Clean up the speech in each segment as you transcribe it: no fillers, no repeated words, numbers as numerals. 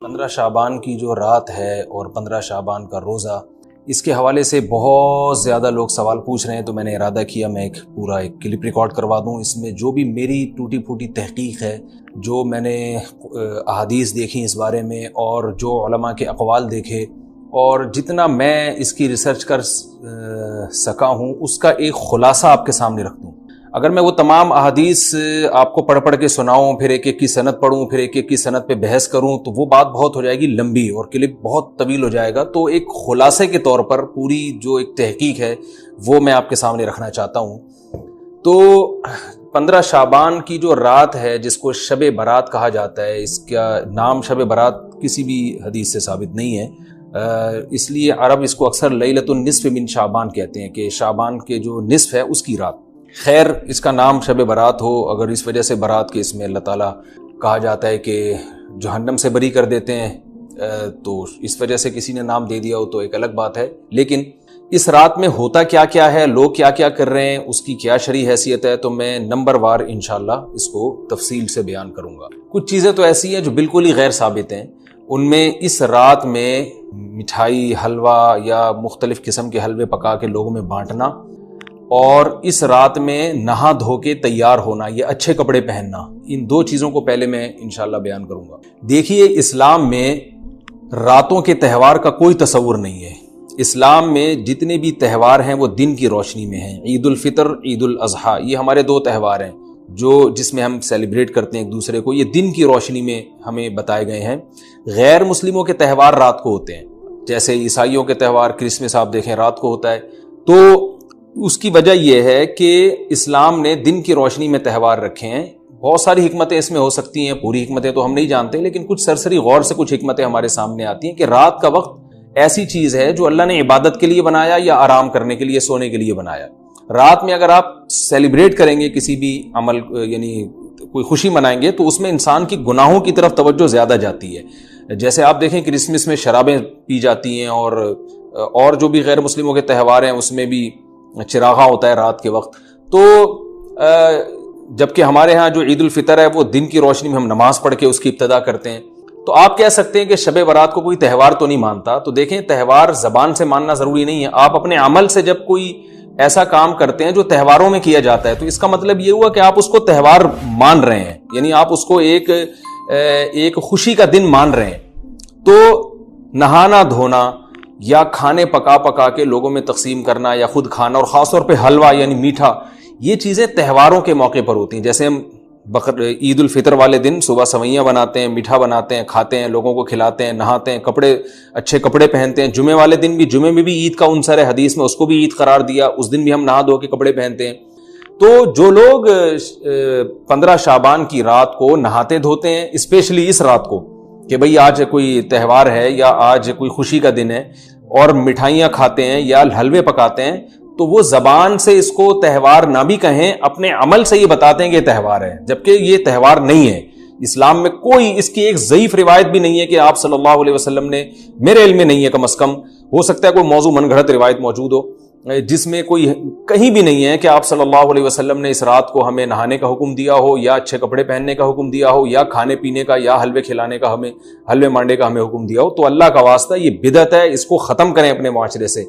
15 شعبان کی جو رات ہے اور 15 شعبان کا روزہ، اس کے حوالے سے بہت زیادہ لوگ سوال پوچھ رہے ہیں، تو میں نے ارادہ کیا میں ایک کلپ ریکارڈ کروا دوں۔ اس میں جو بھی میری ٹوٹی پھوٹی تحقیق ہے، جو میں نے احادیث دیکھی اس بارے میں اور جو علماء کے اقوال دیکھے اور جتنا میں اس کی ریسرچ کر سکا ہوں، اس کا ایک خلاصہ آپ کے سامنے رکھ دوں۔ اگر میں وہ تمام احادیث آپ کو پڑھ کے سناؤں، پھر ایک ایک کی سند پڑھوں، پھر ایک ایک کی سند پہ بحث کروں، تو وہ بات بہت ہو جائے گی لمبی اور کلپ بہت طویل ہو جائے گا۔ تو ایک خلاصے کے طور پر پوری جو ایک تحقیق ہے وہ میں آپ کے سامنے رکھنا چاہتا ہوں۔ تو 15 شعبان کی جو رات ہے، جس کو شب برات کہا جاتا ہے، اس کا نام شب برات کسی بھی حدیث سے ثابت نہیں ہے، اس لیے عرب اس کو اکثر لیلۃ النصف من شعبان کہتے ہیں کہ شعبان کے جو نصف ہے اس کی رات۔ خیر، اس کا نام شب برات ہو، اگر اس وجہ سے برات کے اس میں اللہ تعالیٰ کہا جاتا ہے کہ جہنم سے بری کر دیتے ہیں، تو اس وجہ سے کسی نے نام دے دیا ہو تو ایک الگ بات ہے۔ لیکن اس رات میں ہوتا کیا کیا ہے، لوگ کیا کیا کر رہے ہیں، اس کی کیا شرعی حیثیت ہے، تو میں نمبر وار انشاءاللہ اس کو تفصیل سے بیان کروں گا۔ کچھ چیزیں تو ایسی ہیں جو بالکل ہی غیر ثابت ہیں۔ ان میں اس رات میں مٹھائی، حلوہ یا مختلف قسم کے حلوے پکا کے لوگوں میں بانٹنا، اور اس رات میں نہا دھو کے تیار ہونا یا اچھے کپڑے پہننا، ان دو چیزوں کو پہلے میں انشاءاللہ بیان کروں گا۔ دیکھیے، اسلام میں راتوں کے تہوار کا کوئی تصور نہیں ہے۔ اسلام میں جتنے بھی تہوار ہیں وہ دن کی روشنی میں ہیں۔ عید الفطر، عید الاضحیٰ، یہ ہمارے دو تہوار ہیں جس میں ہم سیلیبریٹ کرتے ہیں ایک دوسرے کو، یہ دن کی روشنی میں ہمیں بتائے گئے ہیں۔ غیر مسلموں کے تہوار رات کو ہوتے ہیں، جیسے عیسائیوں کے تہوار کرسمس آپ دیکھیں رات کو ہوتا ہے۔ تو اس کی وجہ یہ ہے کہ اسلام نے دن کی روشنی میں تہوار رکھے ہیں۔ بہت ساری حکمتیں اس میں ہو سکتی ہیں، پوری حکمتیں تو ہم نہیں جانتے، لیکن کچھ سرسری غور سے کچھ حکمتیں ہمارے سامنے آتی ہیں کہ رات کا وقت ایسی چیز ہے جو اللہ نے عبادت کے لیے بنایا یا آرام کرنے کے لیے، سونے کے لیے بنایا۔ رات میں اگر آپ سیلیبریٹ کریں گے کسی بھی عمل، یعنی کوئی خوشی منائیں گے، تو اس میں انسان کی گناہوں کی طرف توجہ زیادہ جاتی ہے۔ جیسے آپ دیکھیں کرسمس میں شرابیں پی جاتی ہیں، اور جو بھی غیر مسلموں کے تہوار ہیں اس میں بھی چراغاں ہوتا ہے رات کے وقت۔ تو جبکہ ہمارے ہاں جو عید الفطر ہے وہ دن کی روشنی میں ہم نماز پڑھ کے اس کی ابتدا کرتے ہیں۔ تو آپ کہہ سکتے ہیں کہ شب برات کو کوئی تہوار تو نہیں مانتا۔ تو دیکھیں، تہوار زبان سے ماننا ضروری نہیں ہے، آپ اپنے عمل سے جب کوئی ایسا کام کرتے ہیں جو تہواروں میں کیا جاتا ہے، تو اس کا مطلب یہ ہوا کہ آپ اس کو تہوار مان رہے ہیں، یعنی آپ اس کو ایک خوشی کا دن مان رہے ہیں۔ تو نہانا دھونا یا کھانے پکا کے لوگوں میں تقسیم کرنا یا خود کھانا، اور خاص طور پہ حلوہ یعنی میٹھا، یہ چیزیں تہواروں کے موقع پر ہوتی ہیں۔ جیسے ہم عید الفطر والے دن صبح سوئیاں بناتے ہیں، میٹھا بناتے ہیں، کھاتے ہیں، لوگوں کو کھلاتے ہیں، نہاتے ہیں، اچھے کپڑے پہنتے ہیں۔ جمعے والے دن بھی، جمعے میں بھی عید کا عنصر ہے، حدیث میں اس کو بھی عید قرار دیا، اس دن بھی ہم نہا دھو کے کپڑے پہنتے ہیں۔ تو جو لوگ 15 شعبان کی رات کو نہاتے دھوتے ہیں، اسپیشلی اس رات کو کہ بھئی آج کوئی تہوار ہے یا آج کوئی خوشی کا دن ہے، اور مٹھائیاں کھاتے ہیں یا حلوے پکاتے ہیں، تو وہ زبان سے اس کو تہوار نہ بھی کہیں، اپنے عمل سے یہ بتاتے ہیں کہ یہ تہوار ہے، جبکہ یہ تہوار نہیں ہے۔ اسلام میں کوئی اس کی ایک ضعیف روایت بھی نہیں ہے کہ آپ صلی اللہ علیہ وسلم نے، میرے علم میں نہیں ہے، کم از کم ہو سکتا ہے کوئی موضوع من گھڑت روایت موجود ہو جس میں کوئی کہیں بھی نہیں ہے کہ آپ صلی اللہ علیہ وسلم نے اس رات کو ہمیں نہانے کا حکم دیا ہو، یا اچھے کپڑے پہننے کا حکم دیا ہو، یا کھانے پینے کا یا حلوے کھلانے کا، حلوے مانڈے کا ہمیں حکم دیا ہو۔ تو اللہ کا واسطہ یہ بدعت ہے، اس کو ختم کریں اپنے معاشرے سے۔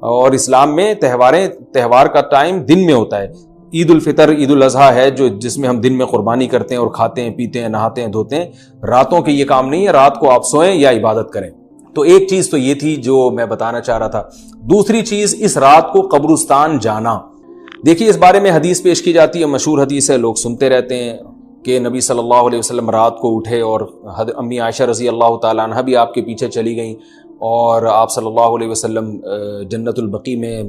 اور اسلام میں تہوار کا ٹائم دن میں ہوتا ہے۔ عید الفطر، عید الاضحیٰ ہے جس میں ہم دن میں قربانی کرتے ہیں اور کھاتے ہیں، پیتے ہیں، نہاتے ہیں، دھوتے ہیں۔ راتوں کے یہ کام نہیں ہے، رات کو آپ سوئیں یا عبادت کریں۔ تو ایک چیز تو یہ تھی جو میں بتانا چاہ رہا تھا۔ دوسری چیز، اس رات کو قبرستان جانا۔ دیکھیے، اس بارے میں حدیث پیش کی جاتی ہے، مشہور حدیث ہے، لوگ سنتے رہتے ہیں کہ نبی صلی اللہ علیہ وسلم رات کو اٹھے اور امی عائشہ رضی اللہ تعالیٰ عنہ بھی آپ کے پیچھے چلی گئیں، اور آپ صلی اللہ علیہ وسلم جنت البقیع میں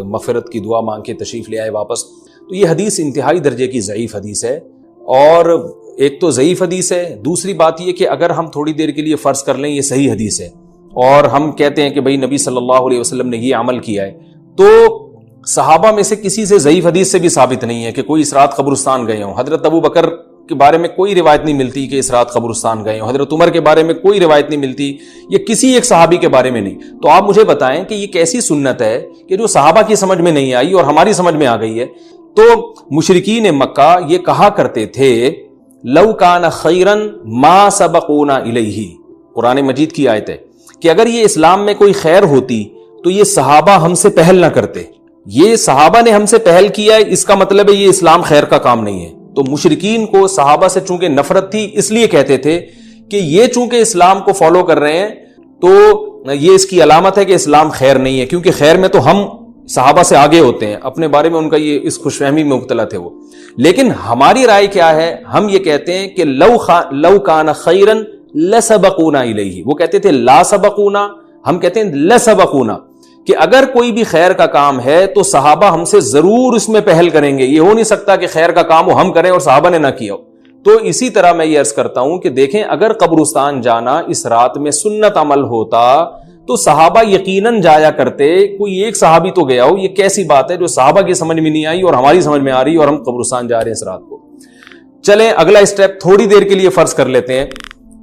مغفرت کی دعا مانگ کے تشریف لے آئے واپس۔ تو یہ حدیث انتہائی درجے کی ضعیف حدیث ہے، اور ایک تو ضعیف حدیث ہے، دوسری بات یہ کہ اگر ہم تھوڑی دیر کے لیے فرض کر لیں یہ صحیح حدیث ہے، اور ہم کہتے ہیں کہ بھئی نبی صلی اللہ علیہ وسلم نے یہ عمل کیا ہے، تو صحابہ میں سے کسی سے ضعیف حدیث سے بھی ثابت نہیں ہے کہ کوئی اس رات قبرستان گئے ہوں۔ حضرت ابو بکر کے بارے میں کوئی روایت نہیں ملتی کہ اس رات قبرستان گئے ہوں، حضرت عمر کے بارے میں کوئی روایت نہیں ملتی، یہ کسی ایک صحابی کے بارے میں نہیں۔ تو آپ مجھے بتائیں کہ یہ کیسی سنت ہے کہ جو صحابہ کی سمجھ میں نہیں آئی اور ہماری سمجھ میں آ گئی ہے؟ تو مشرکین مکہ یہ کہا کرتے تھے، لو کان خیرا ما سبقونا الیہ، قرآن مجید کی آیت ہے کہ اگر یہ اسلام میں کوئی خیر ہوتی تو یہ صحابہ ہم سے پہل نہ کرتے. یہ صحابہ نے ہم سے پہل کیا ہے، اس کا مطلب ہے یہ اسلام خیر کا کام نہیں ہے. تو مشرکین کو صحابہ سے چونکہ نفرت تھی، اس لیے کہتے تھے کہ یہ چونکہ اسلام کو فالو کر رہے ہیں تو یہ اس کی علامت ہے کہ اسلام خیر نہیں ہے، کیونکہ خیر میں تو ہم صحابہ سے آگے ہوتے ہیں. اپنے بارے میں ان کا یہ اس خوش فہمی میں مبتلا تھے وہ. لیکن ہماری رائے کیا ہے؟ ہم یہ کہتے ہیں کہ لو کان خیرا لسبقونا الیہ. وہ کہتے تھے لا سبقونا، ہم کہتے ہیں لسبقونا، کہ اگر کوئی بھی خیر کا کام ہے تو صحابہ ہم سے ضرور اس میں پہل کریں گے. یہ ہو نہیں سکتا کہ خیر کا کام وہ ہم کریں اور صحابہ نے نہ کیا ہو. تو اسی طرح میں یہ عرض کرتا ہوں کہ دیکھیں، اگر قبرستان جانا اس رات میں سنت عمل ہوتا تو صحابہ یقیناً جایا کرتے. کوئی ایک صحابی تو گیا ہو. یہ کیسی بات ہے جو صحابہ کی سمجھ میں نہیں آئی اور ہماری سمجھ میں آ رہی اور ہم قبرستان جا رہے ہیں اس رات کو. چلیں اگلا اسٹیپ تھوڑی دیر کے لیے فرض کر لیتے ہیں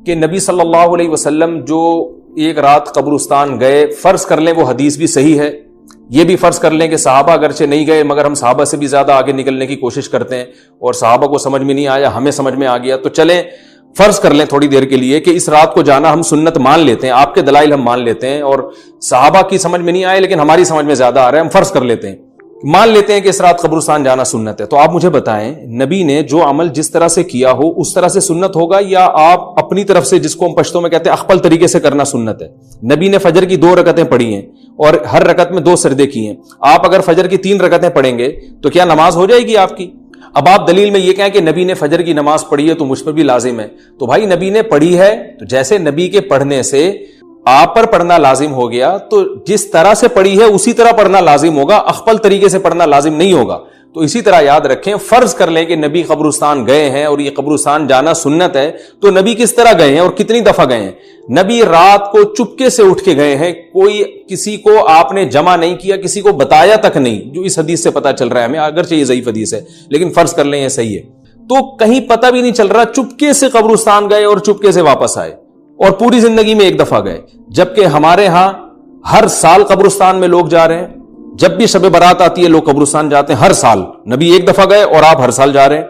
کہ نبی صلی اللہ علیہ وسلم جو ایک رات قبرستان گئے، فرض کر لیں وہ حدیث بھی صحیح ہے. یہ بھی فرض کر لیں کہ صحابہ اگرچہ نہیں گئے مگر ہم صحابہ سے بھی زیادہ آگے نکلنے کی کوشش کرتے ہیں اور صحابہ کو سمجھ میں نہیں آیا، ہمیں سمجھ میں آ گیا. تو چلیں فرض کر لیں تھوڑی دیر کے لیے کہ اس رات کو جانا ہم سنت مان لیتے ہیں، آپ کے دلائل ہم مان لیتے ہیں اور صحابہ کی سمجھ میں نہیں آئے لیکن ہماری سمجھ میں زیادہ آ رہا ہے. ہم فرض کر لیتے ہیں، مان لیتے ہیں کہ اس رات قبرستان جانا سنت ہے. تو آپ مجھے بتائیں، نبی نے جو عمل جس طرح سے کیا ہو اس طرح سے سنت ہوگا، یا آپ اپنی طرف سے جس کو ہم پشتوں میں کہتے ہیں اخپل طریقے سے کرنا سنت ہے؟ نبی نے فجر کی 2 رکعتیں پڑھی ہیں اور ہر رکعت میں 2 سجدے کیے ہیں. آپ اگر فجر کی 3 رکعتیں پڑھیں گے تو کیا نماز ہو جائے گی آپ کی؟ اب آپ دلیل میں یہ کہیں کہ نبی نے فجر کی نماز پڑھی ہے تو مجھ پر بھی لازم ہے. تو بھائی نبی نے پڑھی ہے تو جیسے نبی کے پڑھنے سے آپ پر پڑھنا لازم ہو گیا تو جس طرح سے پڑھی ہے اسی طرح پڑھنا لازم ہوگا، اخپل طریقے سے پڑھنا لازم نہیں ہوگا. تو اسی طرح یاد رکھیں، فرض کر لیں کہ نبی قبرستان گئے ہیں اور یہ قبرستان جانا سنت ہے، تو نبی کس طرح گئے ہیں اور کتنی دفعہ گئے ہیں؟ نبی رات کو چپکے سے اٹھ کے گئے ہیں. کوئی کسی کو آپ نے جمع نہیں کیا، کسی کو بتایا تک نہیں، جو اس حدیث سے پتا چل رہا ہے ہمیں. اگرچہ یہ ضعیف حدیث ہے لیکن فرض کر لیں یہ صحیح ہے. تو کہیں پتہ بھی نہیں چل رہا، چپکے سے قبرستان گئے اور چپکے سے واپس آئے اور پوری زندگی میں ایک دفعہ گئے. جبکہ ہمارے ہاں ہر سال قبرستان میں لوگ جا رہے ہیں. جب بھی شب برات آتی ہے لوگ قبرستان جاتے ہیں ہر سال. نبی ایک دفعہ گئے اور آپ ہر سال جا رہے ہیں.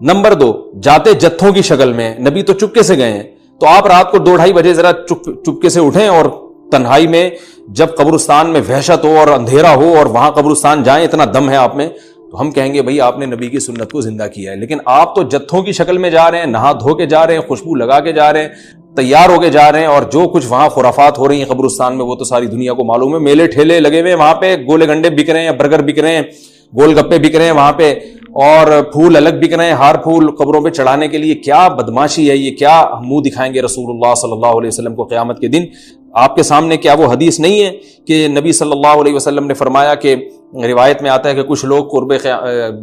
نمبر 2، جاتے جتھوں کی شکل میں، نبی تو چپکے سے گئے ہیں. تو آپ رات کو 2-2:30 بجے ذرا چپکے سے اٹھیں اور تنہائی میں جب قبرستان میں وحشت ہو اور اندھیرا ہو اور وہاں قبرستان جائیں، اتنا دم ہے آپ میں، تو ہم کہیں گے بھائی آپ نے نبی کی سنت کو زندہ کیا ہے. لیکن آپ تو جتھوں کی شکل میں جا رہے ہیں، نہا دھو کے جا رہے ہیں، خوشبو لگا کے جا رہے ہیں، تیار ہو کے جا رہے ہیں، اور جو کچھ وہاں خرافات ہو رہی ہیں قبرستان میں وہ تو ساری دنیا کو معلوم ہے. میلے ٹھیلے لگے ہوئے ہیں وہاں پہ، گولے گنڈے بک رہے ہیں، برگر بک رہے ہیں، گول گپے بک رہے ہیں وہاں پہ، اور پھول الگ بک رہے ہیں، ہار پھول قبروں پہ چڑھانے کے لیے. کیا بدماشی ہے یہ! کیا منہ دکھائیں گے رسول اللہ صلی اللہ علیہ وسلم کو قیامت کے دن؟ آپ کے سامنے کیا وہ حدیث نہیں ہے کہ نبی صلی اللہ علیہ وسلم نے فرمایا کہ روایت میں آتا ہے کہ کچھ لوگ قرب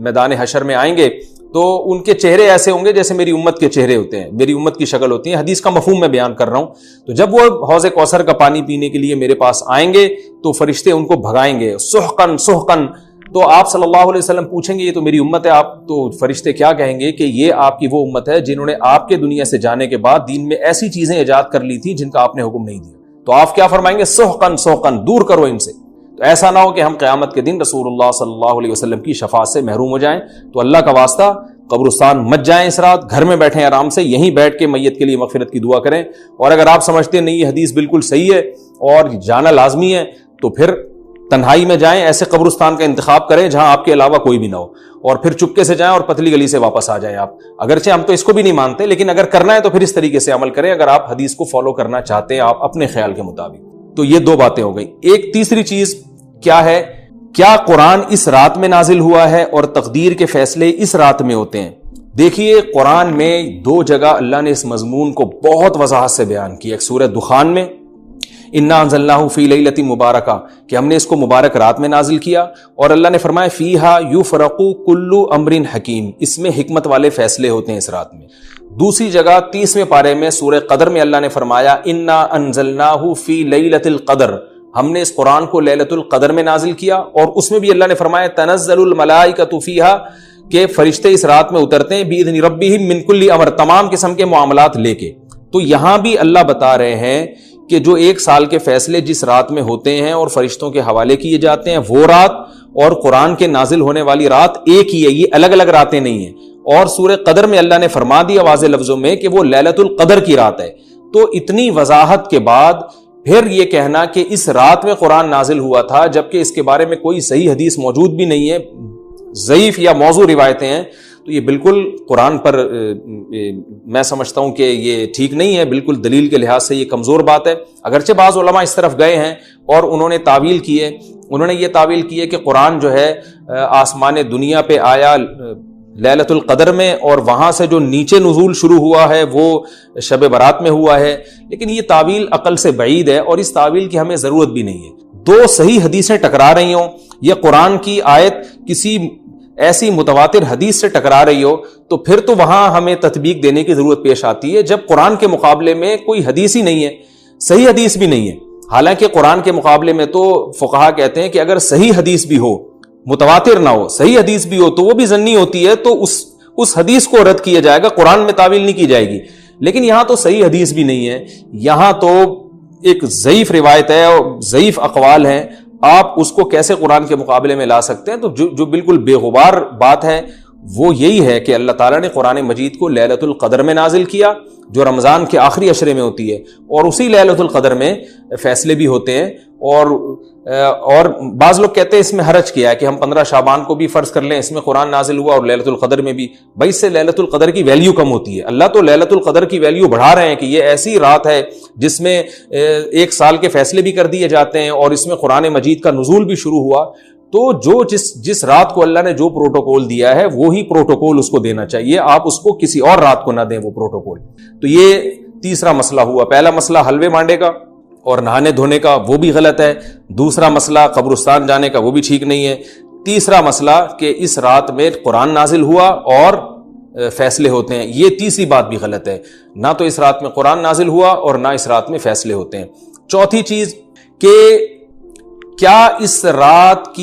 میدان حشر میں آئیں گے تو ان کے چہرے ایسے ہوں گے جیسے میری امت کے چہرے ہوتے ہیں، میری امت کی شکل ہوتی ہے. حدیث کا مفہوم میں بیان کر رہا ہوں. تو جب وہ حوض کوثر کا پانی پینے کے لیے میرے پاس آئیں گے تو فرشتے ان کو بھگائیں گے، سحقن سحقن. تو آپ صلی اللہ علیہ وسلم پوچھیں گے یہ تو میری امت ہے، آپ تو فرشتے کیا کہیں گے کہ یہ آپ کی وہ امت ہے جنہوں نے آپ کے دنیا سے جانے کے بعد دین میں ایسی چیزیں ایجاد کر لی تھی جن کا آپ نے حکم نہیں دیا. تو آپ کیا فرمائیں گے؟ سحقن سحقن، دور کرو ان سے. تو ایسا نہ ہو کہ ہم قیامت کے دن رسول اللہ صلی اللہ علیہ وسلم کی شفاعت سے محروم ہو جائیں. تو اللہ کا واسطہ قبرستان مت جائیں اس رات، گھر میں بیٹھیں آرام سے، یہیں بیٹھ کے میت کے لیے مغفرت کی دعا کریں. اور اگر آپ سمجھتے ہیں نہیں یہ حدیث بالکل صحیح ہے اور جانا لازمی ہے تو پھر تنہائی میں جائیں، ایسے قبرستان کا انتخاب کریں جہاں آپ کے علاوہ کوئی بھی نہ ہو، اور پھر چپکے سے جائیں اور پتلی گلی سے واپس آ جائیں. آپ اگرچہ ہم تو اس کو بھی نہیں مانتے لیکن اگر کرنا ہے تو پھر اس طریقے سے عمل کریں اگر آپ حدیث کو فالو کرنا چاہتے ہیں آپ اپنے خیال کے مطابق. تو یہ 2 باتیں ہو گئی. ایک تیسری چیز کیا ہے؟ کیا قرآن اس رات میں نازل ہوا ہے اور تقدیر کے فیصلے اس رات میں ہوتے ہیں؟ دیکھیے قرآن میں 2 جگہ اللہ نے اس مضمون کو بہت وضاحت سے بیان کیا. ایک سورہ دخان میں انا انزلناہ فی لیلۃ مبارکہ کہ ہم نے اس کو مبارک رات میں نازل کیا، اور اللہ نے فرمایا فیہا یفرق کل امر حکیم، اس میں حکمت والے فیصلے ہوتے ہیں اس رات میں. دوسری جگہ 30ویں پارے میں سورہ قدر میں اللہ نے فرمایا انا انزلناہ فی لیلۃ القدر، ہم نے اس قرآن کو لیلۃ القدر میں نازل کیا، اور اس میں بھی اللہ نے فرمایا تنزل الملائکۃ فیہا کہ فرشتے اس رات میں اترتے ہیں باذن ربہم من کل امر، تمام قسم کے معاملات لے کے. تو یہاں بھی اللہ بتا رہے ہیں کہ جو 1 سال کے فیصلے جس رات میں ہوتے ہیں اور فرشتوں کے حوالے کیے جاتے ہیں وہ رات اور قرآن کے نازل ہونے والی رات ایک ہی ہے، یہ الگ الگ راتیں نہیں ہیں. اور سورہ قدر میں اللہ نے فرما دیا واضح لفظوں میں کہ وہ لیلۃ القدر کی رات ہے. تو اتنی وضاحت کے بعد پھر یہ کہنا کہ اس رات میں قرآن نازل ہوا تھا، جبکہ اس کے بارے میں کوئی صحیح حدیث موجود بھی نہیں ہے، ضعیف یا موضوع روایتیں ہیں، تو یہ بالکل قرآن پر میں سمجھتا ہوں کہ یہ ٹھیک نہیں ہے، بالکل دلیل کے لحاظ سے یہ کمزور بات ہے۔ اگرچہ بعض علماء اس طرف گئے ہیں اور انہوں نے تعویل کی ہے، انہوں نے یہ تعویل کی ہے کہ قرآن جو ہے آسمان دنیا پہ آیا لیلۃ القدر میں، اور وہاں سے جو نیچے نزول شروع ہوا ہے وہ شب برات میں ہوا ہے، لیکن یہ تعویل عقل سے بعید ہے اور اس تعویل کی ہمیں ضرورت بھی نہیں ہے۔ دو صحیح حدیثیں ٹکرا رہی ہوں یا قرآن کی آیت کسی ایسی متواتر حدیث سے ٹکرا رہی ہو، تو پھر تو وہاں ہمیں تطبیق دینے کی ضرورت پیش آتی ہے، جب قرآن کے مقابلے میں کوئی حدیث ہی نہیں ہے، صحیح حدیث بھی نہیں ہے۔ حالانکہ قرآن کے مقابلے میں تو فقہا کہتے ہیں کہ اگر صحیح حدیث بھی ہو، متواتر نہ ہو، صحیح حدیث بھی ہو، تو وہ بھی ظنی ہوتی ہے، تو اس حدیث کو رد کیا جائے گا، قرآن میں تعویل نہیں کی جائے گی۔ لیکن یہاں تو صحیح حدیث بھی نہیں ہے، یہاں تو ایک ضعیف روایت ہے اور ضعیف اقوال ہیں، آپ اس کو کیسے قرآن کے مقابلے میں لا سکتے ہیں؟ تو جو بالکل بے غبار بات ہے وہ یہی ہے کہ اللہ تعالیٰ نے قرآن مجید کو لیلۃ القدر میں نازل کیا، جو رمضان کے آخری عشرے میں ہوتی ہے، اور اسی لیلۃ القدر میں فیصلے بھی ہوتے ہیں، اور بعض لوگ کہتے ہیں اس میں حرج کیا ہے کہ ہم 15 شعبان کو بھی فرض کر لیں، اس میں قرآن نازل ہوا اور لیلۃ القدر میں بھی، بھائی اس سے لیلۃ القدر کی ویلیو کم ہوتی ہے۔ اللہ تو لیلۃ القدر کی ویلیو بڑھا رہے ہیں کہ یہ ایسی رات ہے جس میں 1 سال کے فیصلے بھی کر دیے جاتے ہیں، اور اس میں قرآن مجید کا نزول بھی شروع ہوا۔ تو جس رات کو اللہ نے جو پروٹوکول دیا ہے وہی پروٹوکول اس کو دینا چاہیے، آپ اس کو کسی اور رات کو نہ دیں وہ پروٹوکول۔ تو یہ تیسرا مسئلہ ہوا۔ پہلا مسئلہ حلوے مانڈے کا اور نہانے دھونے کا، وہ بھی غلط ہے۔ دوسرا مسئلہ قبرستان جانے کا، وہ بھی ٹھیک نہیں ہے۔ تیسرا مسئلہ کہ اس رات میں قرآن نازل ہوا اور فیصلے ہوتے ہیں، یہ تیسری بات بھی غلط ہے۔ نہ تو اس رات میں قرآن نازل ہوا اور نہ اس رات میں فیصلے ہوتے ہیں۔ چوتھی چیز کہ کیا اس رات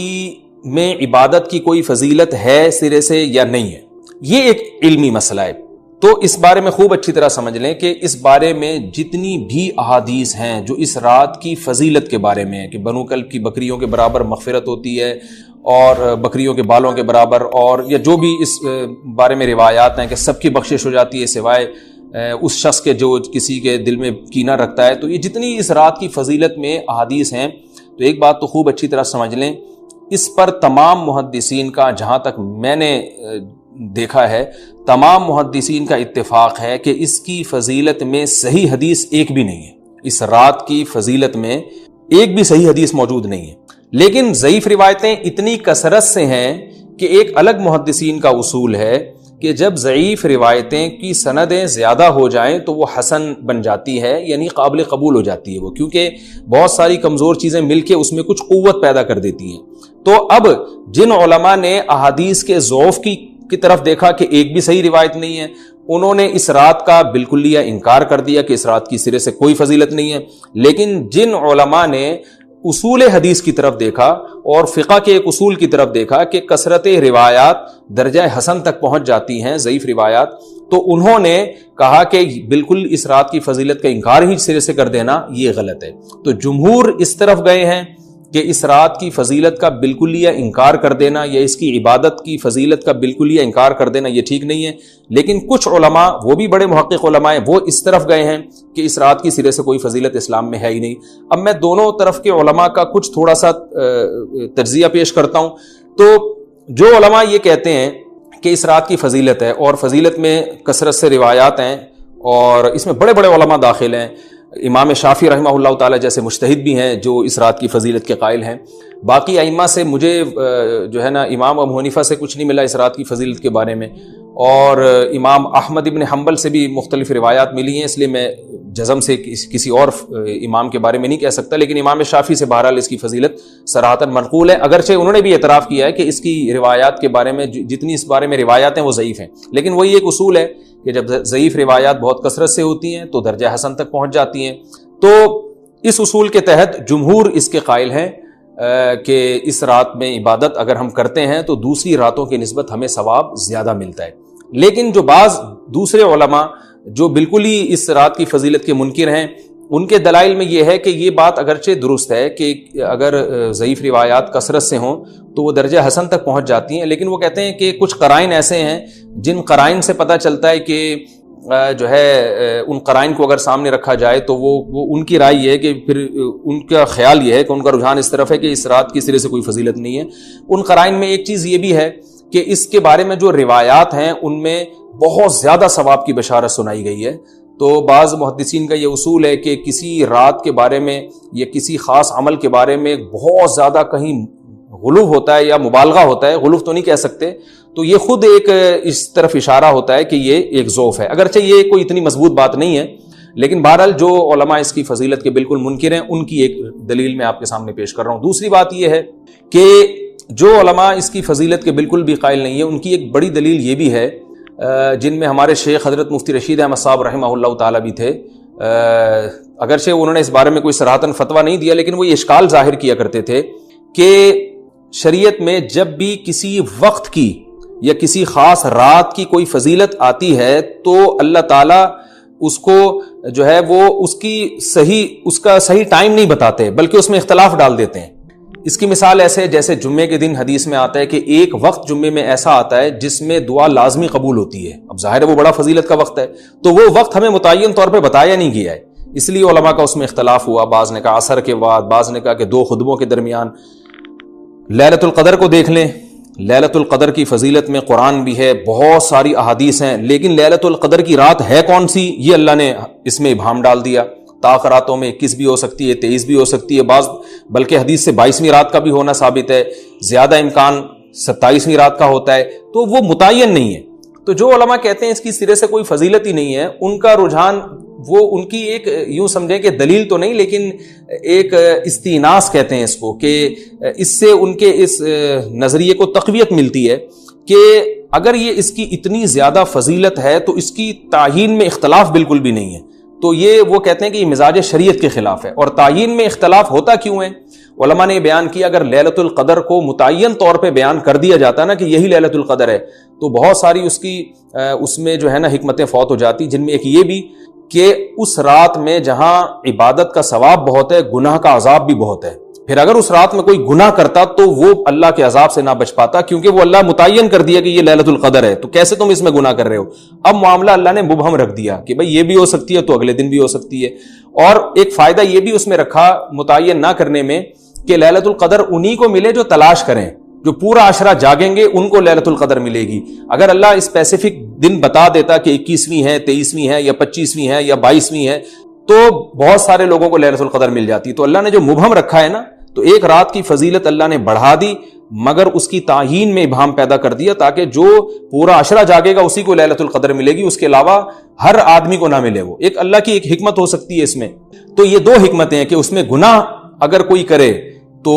میں عبادت کی کوئی فضیلت ہے سرے سے یا نہیں ہے، یہ ایک علمی مسئلہ ہے۔ تو اس بارے میں خوب اچھی طرح سمجھ لیں کہ اس بارے میں جتنی بھی احادیث ہیں جو اس رات کی فضیلت کے بارے میں ہے کہ بنو کلب کی بکریوں کے برابر مغفرت ہوتی ہے اور بکریوں کے بالوں کے برابر، اور یا جو بھی اس بارے میں روایات ہیں کہ سب کی بخشش ہو جاتی ہے سوائے اس شخص کے جو کسی کے دل میں کینہ رکھتا ہے، تو یہ جتنی اس رات کی فضیلت میں احادیث ہیں، تو ایک بات تو خوب اچھی طرح سمجھ لیں، اس پر تمام محدثین کا، جہاں تک میں نے دیکھا ہے، تمام محدثین کا اتفاق ہے کہ اس کی فضیلت میں صحیح حدیث ایک بھی نہیں ہے۔ اس رات کی فضیلت میں ایک بھی صحیح حدیث موجود نہیں ہے، لیکن ضعیف روایتیں اتنی کثرت سے ہیں کہ ایک الگ محدثین کا اصول ہے کہ جب ضعیف روایتیں کی سندیں زیادہ ہو جائیں تو وہ حسن بن جاتی ہے، یعنی قابل قبول ہو جاتی ہے وہ، کیونکہ بہت ساری کمزور چیزیں مل کے اس میں کچھ قوت پیدا کر دیتی ہیں۔ تو اب جن علماء نے احادیث کے ضعف کی طرف دیکھا کہ ایک بھی صحیح روایت نہیں ہے، انہوں نے اس رات کا بالکلیہ انکار کر دیا کہ اس رات کی سرے سے کوئی فضیلت نہیں ہے۔ لیکن جن علماء نے اصول حدیث کی طرف دیکھا اور فقہ کے ایک اصول کی طرف دیکھا کہ کثرت روایات درجہ حسن تک پہنچ جاتی ہیں، ضعیف روایات، تو انہوں نے کہا کہ بالکل اس رات کی فضیلت کا انکار ہی سرے سے کر دینا یہ غلط ہے۔ تو جمہور اس طرف گئے ہیں کہ اس رات کی فضیلت کا بالکلیہ انکار کر دینا یا اس کی عبادت کی فضیلت کا بالکلیہ انکار کر دینا یہ ٹھیک نہیں ہے، لیکن کچھ علماء، وہ بھی بڑے محقق علماء ہیں، وہ اس طرف گئے ہیں کہ اس رات کی سرے سے کوئی فضیلت اسلام میں ہے ہی نہیں۔ اب میں دونوں طرف کے علماء کا کچھ تھوڑا سا تجزیہ پیش کرتا ہوں۔ تو جو علماء یہ کہتے ہیں کہ اس رات کی فضیلت ہے اور فضیلت میں کثرت سے روایات ہیں اور اس میں بڑے بڑے علماء داخل ہیں، امام شافعی رحمہ اللہ تعالی جیسے مجتہد بھی ہیں جو اس رات کی فضیلت کے قائل ہیں۔ باقی ائمہ سے مجھے جو ہے نا امام ابو حنیفہ سے کچھ نہیں ملا اس رات کی فضیلت کے بارے میں، اور امام احمد ابن حنبل سے بھی مختلف روایات ملی ہیں، اس لیے میں جزم سے کسی اور امام کے بارے میں نہیں کہہ سکتا، لیکن امام شافعی سے بہرحال اس کی فضیلت صراحتاً منقول ہے، اگرچہ انہوں نے بھی اعتراف کیا ہے کہ اس کی روایات کے بارے میں جتنی اس بارے میں روایات ہیں وہ ضعیف ہیں، لیکن وہی ایک اصول ہے کہ جب ضعیف روایات بہت کثرت سے ہوتی ہیں تو درجہ حسن تک پہنچ جاتی ہیں۔ تو اس اصول کے تحت جمہور اس کے قائل ہیں کہ اس رات میں عبادت اگر ہم کرتے ہیں تو دوسری راتوں کی نسبت ہمیں ثواب زیادہ ملتا ہے۔ لیکن جو بعض دوسرے علماء جو بالکل ہی اس رات کی فضیلت کے منکر ہیں، ان کے دلائل میں یہ ہے کہ یہ بات اگرچہ درست ہے کہ اگر ضعیف روایات کثرت سے ہوں تو وہ درجہ حسن تک پہنچ جاتی ہیں، لیکن وہ کہتے ہیں کہ کچھ قرائن ایسے ہیں جن قرائن سے پتہ چلتا ہے کہ جو ہے ان قرائن کو اگر سامنے رکھا جائے تو وہ ان کی رائے یہ ہے کہ پھر ان کا خیال یہ ہے کہ ان کا رجحان اس طرف ہے کہ اس رات کی سرے سے کوئی فضیلت نہیں ہے۔ ان قرائن میں ایک چیز یہ بھی ہے کہ اس کے بارے میں جو روایات ہیں ان میں بہت زیادہ ثواب کی بشارت سنائی گئی ہے۔ تو بعض محدثین کا یہ اصول ہے کہ کسی رات کے بارے میں یا کسی خاص عمل کے بارے میں بہت زیادہ کہیں غلو ہوتا ہے یا مبالغہ ہوتا ہے، غلو تو نہیں کہہ سکتے، تو یہ خود ایک اس طرف اشارہ ہوتا ہے کہ یہ ایک ضعف ہے، اگرچہ یہ کوئی اتنی مضبوط بات نہیں ہے، لیکن بہرحال جو علماء اس کی فضیلت کے بالکل منکر ہیں ان کی ایک دلیل میں آپ کے سامنے پیش کر رہا ہوں۔ دوسری بات یہ ہے کہ جو علماء اس کی فضیلت کے بالکل بھی قائل نہیں ہیں ان کی ایک بڑی دلیل یہ بھی ہے، جن میں ہمارے شیخ حضرت مفتی رشید احمد صاحب رحمہ اللہ تعالیٰ بھی تھے، اگرچہ انہوں نے اس بارے میں کوئی صراحتاً فتویٰ نہیں دیا، لیکن وہ یہ اشکال ظاہر کیا کرتے تھے کہ شریعت میں جب بھی کسی وقت کی یا کسی خاص رات کی کوئی فضیلت آتی ہے تو اللہ تعالیٰ اس کو جو ہے وہ اس کا صحیح ٹائم نہیں بتاتے بلکہ اس میں اختلاف ڈال دیتے ہیں۔ اس کی مثال ایسے جیسے جمعے کے دن حدیث میں آتا ہے کہ ایک وقت جمعے میں ایسا آتا ہے جس میں دعا لازمی قبول ہوتی ہے، اب ظاہر ہے وہ بڑا فضیلت کا وقت ہے، تو وہ وقت ہمیں متعین طور پہ بتایا نہیں گیا ہے، اس لیے علماء کا اس میں اختلاف ہوا، بعض نے کہا عصر کے بعد، بعض نے کہا کہ 2 خطبوں کے درمیان۔ لیلۃ القدر کو دیکھ لیں، لیلۃ القدر کی فضیلت میں قرآن بھی ہے، بہت ساری احادیث ہیں، لیکن لیلۃ القدر کی رات ہے کون سی یہ اللہ نے اس میں ابہام ڈال دیا۔ طاق راتوں میں 21 بھی ہو سکتی ہے، 23 بھی ہو سکتی ہے، بعض بلکہ حدیث سے 22ویں رات کا بھی ہونا ثابت ہے، زیادہ امکان 27ویں رات کا ہوتا ہے، تو وہ متعین نہیں ہے۔ تو جو علماء کہتے ہیں اس کی سرے سے کوئی فضیلت ہی نہیں ہے، ان کا رجحان وہ ان کی ایک یوں سمجھیں کہ دلیل تو نہیں لیکن ایک استئناس کہتے ہیں اس کو، کہ اس سے ان کے اس نظریے کو تقویت ملتی ہے کہ اگر یہ اس کی اتنی زیادہ فضیلت ہے تو اس کی تعیین میں اختلاف بالکل بھی نہیں ہے، تو یہ وہ کہتے ہیں کہ یہ مزاج شریعت کے خلاف ہے۔ اور تعیین میں اختلاف ہوتا کیوں ہے؟ علماء نے بیان کیا اگر لیلۃ القدر کو متعین طور پہ بیان کر دیا جاتا نا کہ یہی لیلۃ القدر ہے تو بہت ساری اس میں جو ہے نا حکمتیں فوت ہو جاتی، جن میں ایک یہ بھی کہ اس رات میں جہاں عبادت کا ثواب بہت ہے گناہ کا عذاب بھی بہت ہے، پھر اگر اس رات میں کوئی گناہ کرتا تو وہ اللہ کے عذاب سے نہ بچ پاتا، کیونکہ وہ اللہ متعین کر دیا کہ یہ لیلۃ القدر ہے، تو کیسے تم اس میں گناہ کر رہے ہو؟ اب معاملہ اللہ نے مبہم رکھ دیا کہ بھئی یہ بھی ہو سکتی ہے تو اگلے دن بھی ہو سکتی ہے۔ اور ایک فائدہ یہ بھی اس میں رکھا متعین نہ کرنے میں کہ لیلۃ القدر انہی کو ملے جو تلاش کریں، جو پورا عشرہ جاگیں گے ان کو لیلۃ القدر ملے گی۔ اگر اللہ اسپیسیفک دن بتا دیتا کہ 21ویں ہے، 23ویں ہے یا 25ویں ہے یا 22ویں ہے تو بہت سارے لوگوں کو لیلۃ القدر مل جاتی، تو اللہ نے جو مبہم رکھا ہے نا، تو ایک رات کی فضیلت اللہ نے بڑھا دی مگر اس کی تعیین میں ابہام پیدا کر دیا تاکہ جو پورا عشرہ جاگے گا اسی کو لیلۃ القدر ملے گی، اس کے علاوہ ہر آدمی کو نہ ملے۔ وہ ایک اللہ کی ایک حکمت ہو سکتی ہے اس میں۔ تو یہ 2 حکمتیں ہیں کہ اس میں گناہ اگر کوئی کرے تو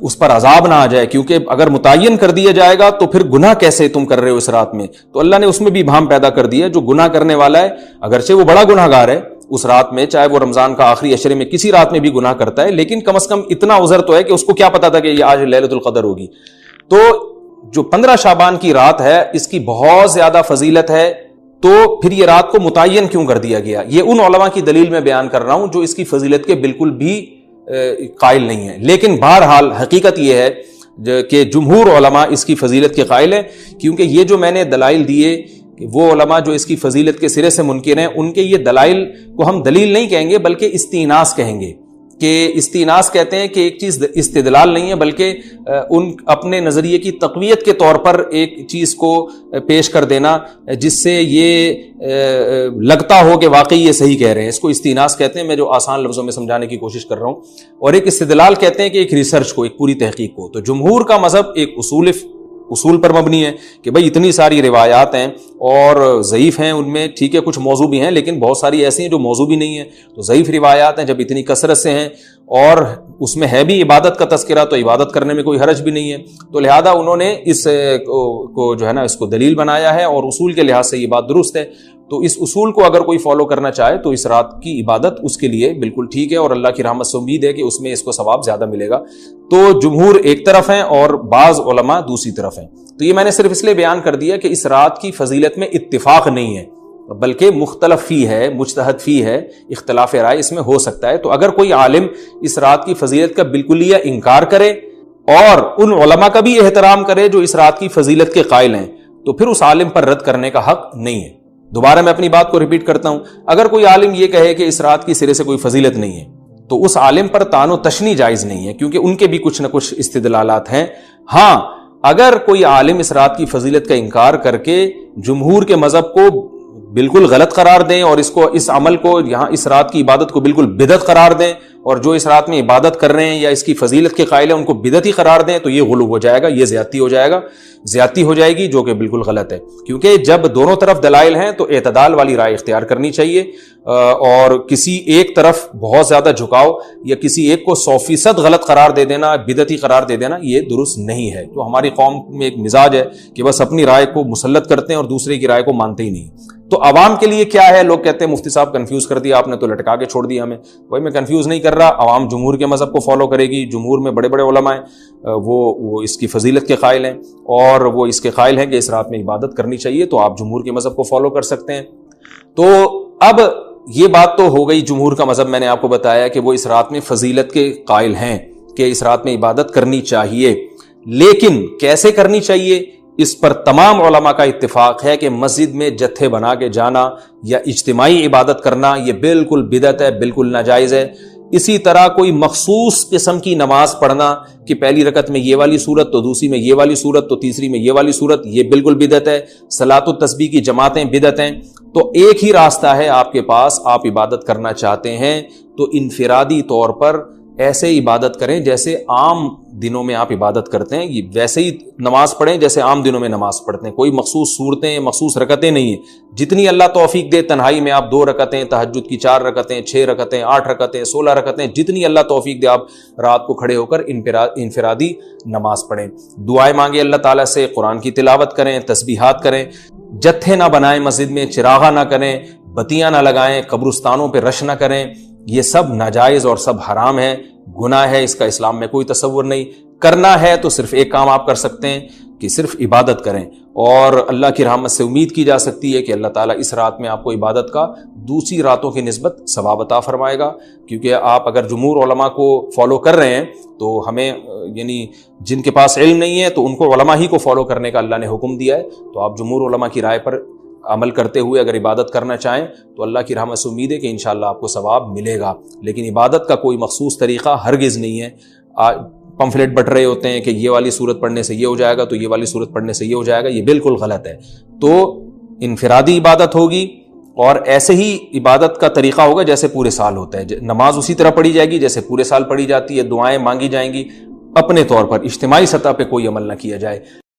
اس پر عذاب نہ آ جائے، کیونکہ اگر متعین کر دیا جائے گا تو پھر گناہ کیسے تم کر رہے ہو اس رات میں، تو اللہ نے اس میں بھی ابہام پیدا کر دیا۔ جو گناہ کرنے والا ہے اگرچہ وہ بڑا گناہ گار ہے اس رات میں، چاہے وہ رمضان کا آخری عشرے میں کسی رات میں بھی گناہ کرتا ہے، لیکن کم از کم اتنا عذر تو ہے کہ اس کو کیا پتا تھا کہ یہ آج لیلۃ القدر ہوگی۔ تو جو 15 شعبان کی رات ہے اس کی بہت زیادہ فضیلت ہے، تو پھر یہ رات کو متعین کیوں کر دیا گیا؟ یہ ان علماء کی دلیل میں بیان کر رہا ہوں جو اس کی فضیلت کے بالکل بھی قائل نہیں ہے، لیکن بہرحال حقیقت یہ ہے کہ جمہور علماء اس کی فضیلت کے قائل ہیں، کیونکہ یہ جو میں نے دلائل دیے کہ وہ علماء جو اس کی فضیلت کے سرے سے منکر ہیں ان کے یہ دلائل کو ہم دلیل نہیں کہیں گے بلکہ استئناس کہیں گے، کہ استئناس کہتے ہیں کہ ایک چیز استدلال نہیں ہے بلکہ ان اپنے نظریے کی تقویت کے طور پر ایک چیز کو پیش کر دینا جس سے یہ لگتا ہو کہ واقعی یہ صحیح کہہ رہے ہیں، اس کو استئناس کہتے ہیں۔ میں جو آسان لفظوں میں سمجھانے کی کوشش کر رہا ہوں، اور ایک استدلال کہتے ہیں کہ ایک ریسرچ کو، ایک پوری تحقیق کو۔ تو جمہور کا مذہب ایک اصول پر مبنی ہے کہ بھئی اتنی ساری روایات ہیں اور ضعیف ہیں، ان میں ٹھیک ہے کچھ موضوع بھی ہیں لیکن بہت ساری ایسی ہیں جو موضوع بھی نہیں ہیں، تو ضعیف روایات ہیں جب اتنی کثرت سے ہیں اور اس میں ہے بھی عبادت کا تذکرہ تو عبادت کرنے میں کوئی حرج بھی نہیں ہے، تو لہذا انہوں نے اس کو جو ہے نا اس کو دلیل بنایا ہے اور اصول کے لحاظ سے یہ بات درست ہے۔ تو اس اصول کو اگر کوئی فالو کرنا چاہے تو اس رات کی عبادت اس کے لیے بالکل ٹھیک ہے اور اللہ کی رحمت سے امید ہے کہ اس میں اس کو ثواب زیادہ ملے گا۔ تو جمہور ایک طرف ہیں اور بعض علماء دوسری طرف ہیں۔ تو یہ میں نے صرف اس لیے بیان کر دیا کہ اس رات کی فضیلت میں اتفاق نہیں ہے بلکہ مختلف فی ہے، مجتہد فی ہے، اختلاف رائے اس میں ہو سکتا ہے۔ تو اگر کوئی عالم اس رات کی فضیلت کا بالکلیہ انکار کرے اور ان علماء کا بھی احترام کرے جو اس رات کی فضیلت کے قائل ہیں تو پھر اس عالم پر رد کرنے کا حق نہیں ہے۔ دوبارہ میں اپنی بات کو ریپیٹ کرتا ہوں، اگر کوئی عالم یہ کہے کہ اس رات کی سرے سے کوئی فضیلت نہیں ہے تو اس عالم پر طعن و تشنی جائز نہیں ہے، کیونکہ ان کے بھی کچھ نہ کچھ استدلالات ہیں۔ ہاں، اگر کوئی عالم اس رات کی فضیلت کا انکار کر کے جمہور کے مذہب کو بالکل غلط قرار دیں اور اس عمل کو، یہاں اس رات کی عبادت کو بالکل بدعت قرار دیں، اور جو اس رات میں عبادت کر رہے ہیں یا اس کی فضیلت کے قائل ہیں ان کو بدعتی قرار دیں، تو یہ غلو ہو جائے گا، یہ زیادتی ہو جائے گی، جو کہ بالکل غلط ہے۔ کیونکہ جب دونوں طرف دلائل ہیں تو اعتدال والی رائے اختیار کرنی چاہیے، اور کسی ایک طرف بہت زیادہ جھکاؤ یا کسی ایک کو 100% غلط قرار دے دینا، بدعتی قرار دے دینا، یہ درست نہیں ہے۔ تو ہماری قوم میں ایک مزاج ہے کہ بس اپنی رائے کو مسلط کرتے ہیں اور دوسرے کی رائے کو مانتے ہی نہیں۔ تو عوام کے لیے کیا ہے؟ لوگ کہتے ہیں مفتی صاحب کنفیوز کر دیا آپ نے، تو لٹکا کے چھوڑ دیا ہمیں۔ بھائی میں کنفیوز نہیں کر رہا، عوام جمہور کے مذہب کو فالو کرے گی، جمہور میں بڑے بڑے علماء ہیں، وہ اس کی فضیلت کے قائل ہیں اور وہ اس کے قائل ہیں کہ اس رات میں عبادت کرنی چاہیے، تو آپ جمہور کے مذہب کو فالو کر سکتے ہیں۔ تو اب یہ بات تو ہو گئی، جمہور کا مذہب میں نے آپ کو بتایا کہ وہ اس رات میں فضیلت کے قائل ہیں کہ اس رات میں عبادت کرنی چاہیے، لیکن کیسے کرنی چاہیے اس پر تمام علماء کا اتفاق ہے کہ مسجد میں جتھے بنا کے جانا یا اجتماعی عبادت کرنا یہ بالکل بدعت ہے، بالکل ناجائز ہے۔ اسی طرح کوئی مخصوص قسم کی نماز پڑھنا کہ پہلی رکعت میں یہ والی صورت، تو دوسری میں یہ والی صورت، تو تیسری میں یہ والی صورت، یہ بالکل بدعت ہے۔ صلاۃ التسبیح کی جماعتیں بدعت ہیں۔ تو ایک ہی راستہ ہے آپ کے پاس، آپ عبادت کرنا چاہتے ہیں تو انفرادی طور پر ایسے عبادت کریں جیسے عام دنوں میں آپ عبادت کرتے ہیں، یہ ویسے ہی نماز پڑھیں جیسے عام دنوں میں نماز پڑھتے ہیں۔ کوئی مخصوص صورتیں، مخصوص رکعتیں نہیں ہیں، جتنی اللہ توفیق دے۔ تنہائی میں آپ 2 رکعتیں، تہجد کی 4 رکعتیں، 6 رکعتیں، 8 رکعتیں، 16 رکعتیں، جتنی اللہ توفیق دے آپ رات کو کھڑے ہو کر انفرادی نماز پڑھیں، دعائیں مانگیں اللہ تعالیٰ سے، قرآن کی تلاوت کریں، تسبیحات کریں، جتھے نہ بنائیں مسجد میں، چراغاں نہ کریں، بتیاں نہ لگائیں، قبرستانوں پہ رش نہ کریں، یہ سب ناجائز اور سب حرام ہے، گناہ ہے، اس کا اسلام میں کوئی تصور نہیں۔ کرنا ہے تو صرف ایک کام آپ کر سکتے ہیں کہ صرف عبادت کریں، اور اللہ کی رحمت سے امید کی جا سکتی ہے کہ اللہ تعالیٰ اس رات میں آپ کو عبادت کا دوسری راتوں کی نسبت ثواب عطا فرمائے گا۔ کیونکہ آپ اگر جمہور علماء کو فالو کر رہے ہیں تو ہمیں یعنی جن کے پاس علم نہیں ہے تو ان کو علماء ہی کو فالو کرنے کا اللہ نے حکم دیا ہے، تو آپ جمہور علماء کی رائے پر عمل کرتے ہوئے اگر عبادت کرنا چاہیں تو اللہ کی رحمت سے امید ہے کہ انشاءاللہ آپ کو ثواب ملے گا۔ لیکن عبادت کا کوئی مخصوص طریقہ ہرگز نہیں ہے۔ پمفلیٹ بٹ رہے ہوتے ہیں کہ یہ والی صورت پڑھنے سے یہ ہو جائے گا، تو یہ والی صورت پڑھنے سے یہ ہو جائے گا، یہ بالکل غلط ہے۔ تو انفرادی عبادت ہوگی اور ایسے ہی عبادت کا طریقہ ہوگا جیسے پورے سال ہوتا ہے، نماز اسی طرح پڑھی جائے گی جیسے پورے سال پڑھی جاتی ہے، دعائیں مانگی جائیں گی، اپنے طور پر اجتماعی سطح پہ کوئی عمل نہ کیا جائے۔